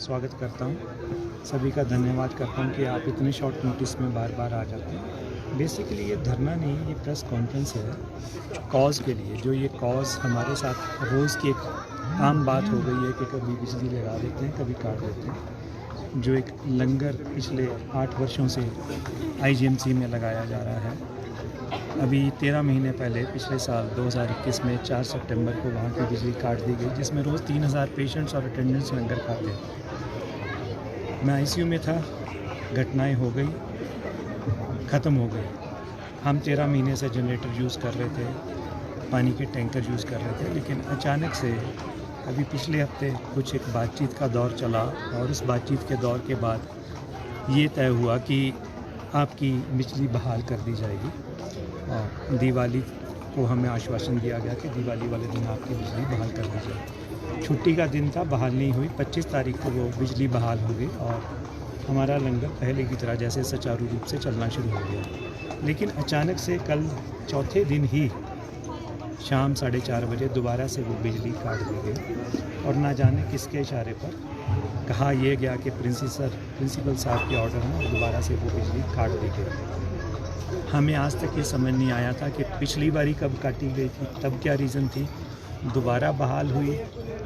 स्वागत करता हूँ। सभी का धन्यवाद करता हूँ कि आप इतने शॉर्ट नोटिस में बार बार आ जाते हैं। बेसिकली ये धरना नहीं, ये प्रेस कॉन्फ्रेंस है कॉज़ के लिए। जो ये कॉज़ हमारे साथ रोज़ की एक आम बात हो गई है कि कभी बिजली लगा देते हैं, कभी काट देते हैं। जो एक लंगर पिछले 8 वर्षों से आईजीएमसी में लगाया जा रहा है। अभी 13 महीने पहले पिछले साल 2021 में 4 सितंबर को वहाँ की बिजली काट दी गई, जिसमें रोज़ 3000 पेशेंट्स और अटेंडेंट्स लंगर खाते हैं। मैं आईसीयू में था, घटनाएं हो गई, ख़त्म हो गई। हम 13 महीने से जनरेटर यूज़ कर रहे थे, पानी के टैंकर यूज़ कर रहे थे, लेकिन अचानक से अभी पिछले हफ्ते कुछ एक बातचीत का दौर चला और उस बातचीत के दौर के बाद ये तय हुआ कि आपकी बिजली बहाल कर दी जाएगी। और दिवाली को हमें आश्वासन दिया गया कि दिवाली वाले दिन आपकी बिजली बहाल कर दी जाएगी। छुट्टी का दिन था, बहाल नहीं हुई। 25 तारीख को वो बिजली बहाल हो गई और हमारा लंगर पहले की तरह जैसे सुचारू रूप से चलना शुरू हो गया। लेकिन अचानक से कल चौथे दिन ही शाम 4:30 बजे दोबारा से वो बिजली काट दी गई और ना जाने किसके इशारे पर कहा यह गया कि प्रिंसिपल साहब के ऑर्डर में दोबारा से वो बिजली काट दी गई। हमें आज तक ये समझ नहीं आया था कि पिछली बारी कब काटी गई थी, तब क्या रीज़न थी, दोबारा बहाल हुई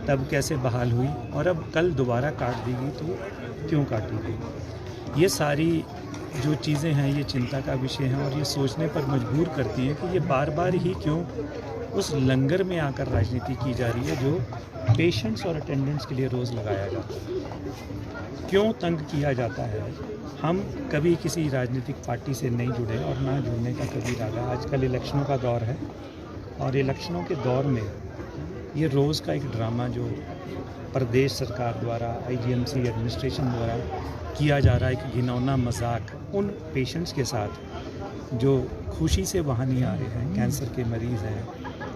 तब कैसे बहाल हुई, और अब कल दोबारा काट दी गई तो क्यों काटी गई। ये सारी जो चीज़ें हैं ये चिंता का विषय हैं और ये सोचने पर मजबूर करती हैं कि ये बार बार ही क्यों उस लंगर में आकर राजनीति की जा रही है जो पेशेंट्स और अटेंडेंट्स के लिए रोज़ लगाया जाता है। क्यों तंग किया जाता है। हम कभी किसी राजनीतिक पार्टी से नहीं जुड़े और ना जुड़ने का कभी इरादा। आजकल इलेक्शनों का दौर है और इलेक्शनों के दौर में ये रोज़ का एक ड्रामा जो प्रदेश सरकार द्वारा आईजीएमसी एडमिनिस्ट्रेशन द्वारा किया जा रहा है, एक घिनौना मजाक उन पेशेंट्स के साथ जो खुशी से वहाँ नहीं आ रहे हैं, कैंसर के मरीज़ हैं,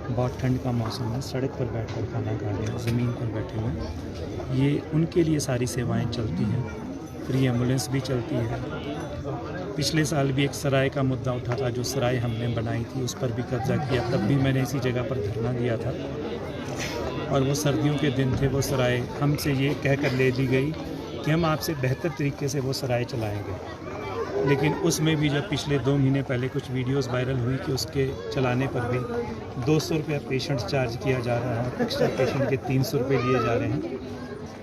बहुत ठंड का मौसम है, सड़क पर बैठकर खाना खा रहे हैं, ज़मीन पर बैठे हुए हैं। ये उनके लिए सारी सेवाएं चलती हैं, फ्री एम्बुलेंस भी चलती है। पिछले साल भी एक सराय का मुद्दा उठा था, जो सराय हमने बनाई थी उस पर भी कब्जा किया, तब भी मैंने इसी जगह पर धरना दिया था। और वो सर्दियों के दिन थे, वो सराय हमसे ये कहकर ले ली गई कि हम आपसे बेहतर तरीके से वो सराय चलाएंगे। लेकिन उसमें भी जब पिछले 2 महीने पहले कुछ वीडियोस वायरल हुई कि उसके चलाने पर भी 200 रुपया पेशेंट चार्ज किया जा रहा है, एक्स्ट्रा पेशेंट के 300 रुपये लिए जा रहे हैं,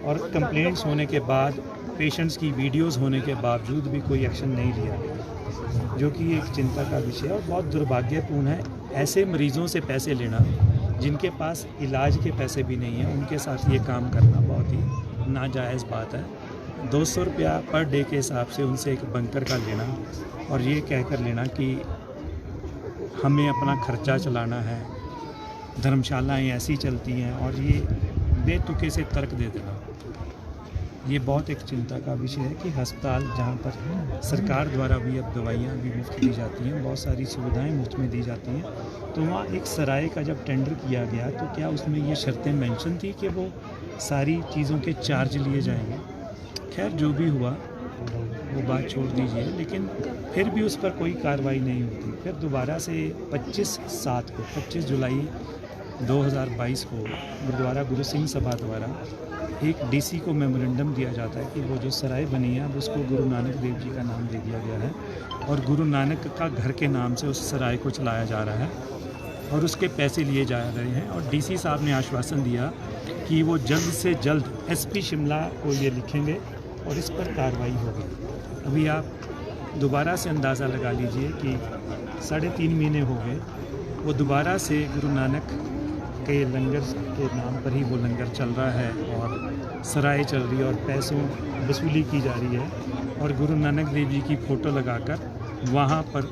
और कंप्लेंट्स होने के बाद, पेशेंट्स की वीडियोस होने के बावजूद भी कोई एक्शन नहीं लिया गया, जो कि एक चिंता का विषय है और बहुत दुर्भाग्यपूर्ण है। ऐसे मरीज़ों से पैसे लेना जिनके पास इलाज के पैसे भी नहीं हैं, उनके साथ ये काम करना बहुत ही नाजायज़ बात है। 200 रुपया पर डे के हिसाब से उनसे एक बंकर का लेना और ये कहकर लेना कि हमें अपना खर्चा चलाना है, धर्मशालाएँ ऐसी चलती हैं, और ये बेतुके से तर्क दे देना, ये बहुत एक चिंता का विषय है कि अस्पताल जहाँ पर सरकार द्वारा भी अब दवाइयाँ भी मुफ्त दी जाती हैं, बहुत सारी सुविधाएं मुफ्त में दी जाती हैं, तो वहाँ एक सराय का जब टेंडर किया गया तो क्या उसमें ये शर्तें मेंशन थी कि वो सारी चीज़ों के चार्ज लिए जाएंगे। खैर जो भी हुआ वो बात छोड़ दीजिए, लेकिन फिर भी उस पर कोई कार्रवाई नहीं होती। फिर दोबारा से 25 जुलाई 2022 को गुरुद्वारा गुरु सिंह सभा द्वारा एक डीसी को मेमोरेंडम दिया जाता है कि वो जो सराय बनी है अब उसको गुरु नानक देव जी का नाम दे दिया गया है और गुरु नानक का घर के नाम से उस सराय को चलाया जा रहा है और उसके पैसे लिए जा रहे हैं। और डीसी साहब ने आश्वासन दिया कि वो जल्द से जल्द एसपी शिमला को ये लिखेंगे और इस पर कार्रवाई होगी। अभी आप दोबारा से अंदाज़ा लगा लीजिए कि 3.5 महीने हो गए, वो दोबारा से गुरु नानक के लंगर के नाम पर ही वो लंगर चल रहा है और सराय चल रही है और पैसों वसूली की जा रही है और गुरु नानक देव जी की फ़ोटो लगाकर वहाँ पर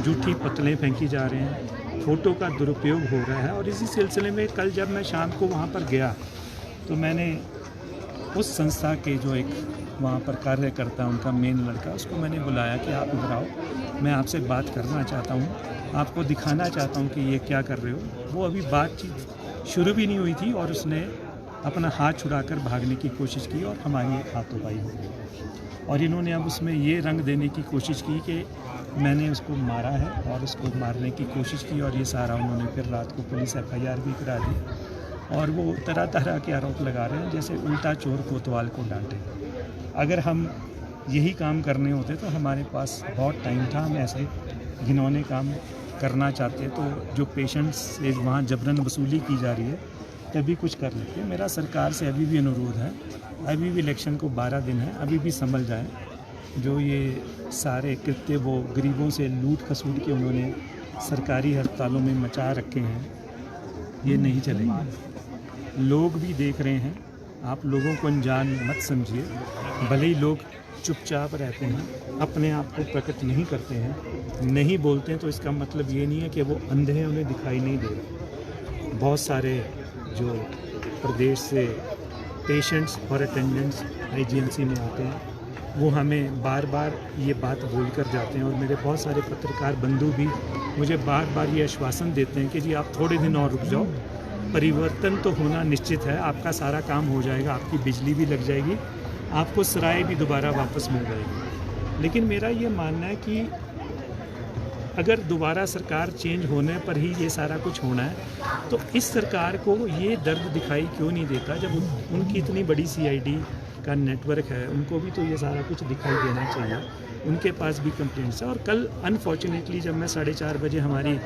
झूठी पतलें फेंकी जा रहे हैं, फ़ोटो का दुरुपयोग हो रहा है। और इसी सिलसिले में कल जब मैं शाम को वहाँ पर गया तो मैंने उस संस्था के जो एक वहाँ पर कार्यकर्ता, उनका मेन लड़का, उसको मैंने बुलाया कि आप इधर आओ, मैं आपसे बात करना चाहता हूँ, आपको दिखाना चाहता हूँ कि ये क्या कर रहे हो। वो अभी बातचीत शुरू भी नहीं हुई थी और उसने अपना हाथ छुड़ाकर भागने की कोशिश की और हमारी एक हाथों-पाई हो गई। और इन्होंने अब उसमें ये रंग देने की कोशिश की कि मैंने उसको मारा है और उसको मारने की कोशिश की, और ये सारा उन्होंने फिर रात को पुलिस FIR भी करा दी। और वो तरह तरह के आरोप लगा रहे हैं, जैसे उल्टा चोर कोतवाल को डांटे। अगर हम यही काम करने होते तो हमारे पास बहुत टाइम था, हम ऐसे घिनौने काम करना चाहते तो जो पेशेंट्स से वहाँ जबरन वसूली की जा रही है तभी कुछ कर लेते। मेरा सरकार से अभी भी अनुरोध है, अभी भी इलेक्शन को 12 दिन है, अभी भी संभल जाए। जो ये सारे कृत्य वो गरीबों से लूट खसूट के उन्होंने सरकारी अस्पतालों में मचा रखे हैं, ये नहीं चलेंगे। लोग भी देख रहे हैं, आप लोगों को अनजान मत समझिए। भले ही लोग चुपचाप रहते हैं, अपने आप को प्रकट नहीं करते हैं, नहीं बोलते हैं, तो इसका मतलब ये नहीं है कि वो अंधे हैं, उन्हें दिखाई नहीं दे रहा। बहुत सारे जो प्रदेश से पेशेंट्स और अटेंडेंट्स आईजीएमसी में आते हैं, वो हमें बार बार ये बात बोल कर जाते हैं, और मेरे बहुत सारे पत्रकार बंधु भी मुझे बार बार ये आश्वासन देते हैं कि जी आप थोड़े दिन और रुक जाओ, परिवर्तन तो होना निश्चित है, आपका सारा काम हो जाएगा, आपकी बिजली भी लग जाएगी, आपको सराय भी दोबारा वापस मिल जाएगी। लेकिन मेरा ये मानना है कि अगर दोबारा सरकार चेंज होने पर ही ये सारा कुछ होना है, तो इस सरकार को ये दर्द दिखाई क्यों नहीं देता? जब उनकी इतनी बड़ी सीआईडी का नेटवर्क है, उनको भी तो ये सारा कुछ दिखाई देना चाहिए। उनके पास भी कंप्लेंट्स है। और कल अनफॉर्चुनेटली जब मैं 4:30 बजे हमारी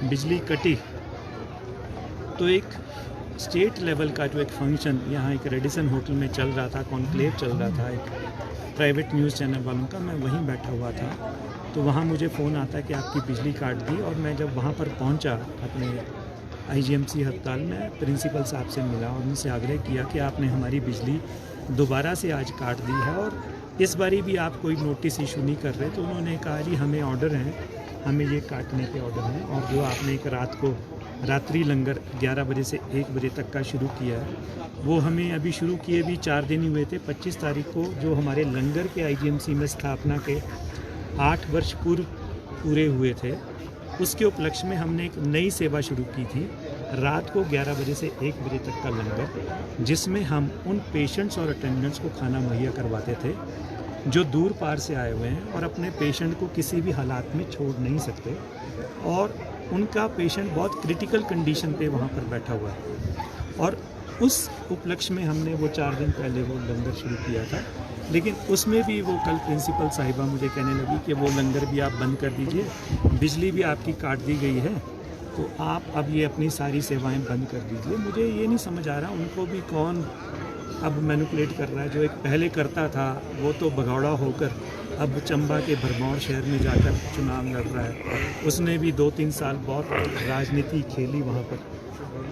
बिजली कटी, तो एक स्टेट लेवल का जो एक फंक्शन यहाँ एक रेडिसन होटल में चल रहा था, कॉन्क्लेव चल रहा था एक प्राइवेट न्यूज़ चैनल वालों का, मैं वहीं बैठा हुआ था। तो वहाँ मुझे फ़ोन आता कि आपकी बिजली काट दी, और मैं जब वहाँ पर पहुँचा अपने आईजीएमसी अस्पताल में, प्रिंसिपल साहब से मिला और उनसे आग्रह किया कि आपने हमारी बिजली दोबारा से आज काट दी है, और इस बारी भी आप कोई नोटिस इशू नहीं कर रहे। तो उन्होंने कहा जी हमें ऑर्डर हैं, हमें ये काटने के ऑर्डर हैं, और जो आपने एक रात्रि लंगर 11 बजे से 1 बजे तक का शुरू किया है, वो हमें अभी शुरू किए भी 4 दिन ही हुए थे। 25 तारीख को जो हमारे लंगर के आईजीएमसी में स्थापना के 8 वर्ष पूर्व पूरे हुए थे, उसके उपलक्ष्य में हमने एक नई सेवा शुरू की थी, रात को 11 बजे से 1 बजे तक का लंगर, जिसमें हम उन पेशेंट्स और अटेंडेंट्स को खाना मुहैया करवाते थे जो दूर पार से आए हुए हैं और अपने पेशेंट को किसी भी हालात में छोड़ नहीं सकते, और उनका पेशेंट बहुत क्रिटिकल कंडीशन पे वहाँ पर बैठा हुआ है। और उस उपलक्ष्य में हमने वो 4 दिन पहले वो लंगर शुरू किया था। लेकिन उसमें भी वो कल प्रिंसिपल साहिबा मुझे कहने लगी कि वो लंगर भी आप बंद कर दीजिए, बिजली भी आपकी काट दी गई है, तो आप अब ये अपनी सारी सेवाएं बंद कर दीजिए। मुझे ये नहीं समझ आ रहा उनको भी कौन अब मैनिपुलेट कर रहा है। जो एक पहले करता था वो तो भगौड़ा होकर अब चंबा के भरमौर शहर में जाकर चुनाव लड़ रहा है। उसने भी 2-3 साल बहुत राजनीति खेली, वहाँ पर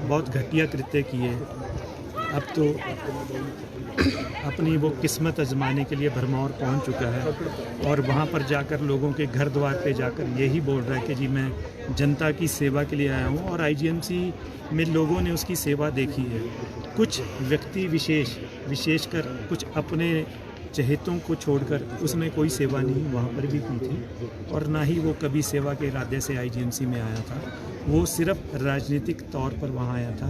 बहुत घटिया कृत्य किए। अब तो अपनी वो किस्मत आजमाने के लिए भरमौर पहुंच चुका है, और वहाँ पर जाकर लोगों के घर द्वार पे जाकर यही बोल रहा है कि जी मैं जनता की सेवा के लिए आया हूँ। और आईजीएमसी में लोगों ने उसकी सेवा देखी है। कुछ व्यक्ति विशेषकर कुछ अपने चहेतों को छोड़कर उसने कोई सेवा नहीं वहाँ पर भी की थी, और ना ही वो कभी सेवा के इरादे से आईजीएमसी में आया था। वो सिर्फ राजनीतिक तौर पर वहाँ आया था।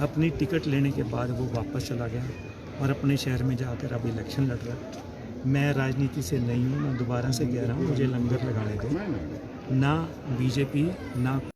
अपनी टिकट लेने के बाद वो वापस चला गया और अपने शहर में जाकर अब इलेक्शन लड़ रहा है। मैं राजनीति से नहीं हूँ, मैं दोबारा से कह रहा हूँ, मुझे लंगर लगाने दो। ना बीजेपी ना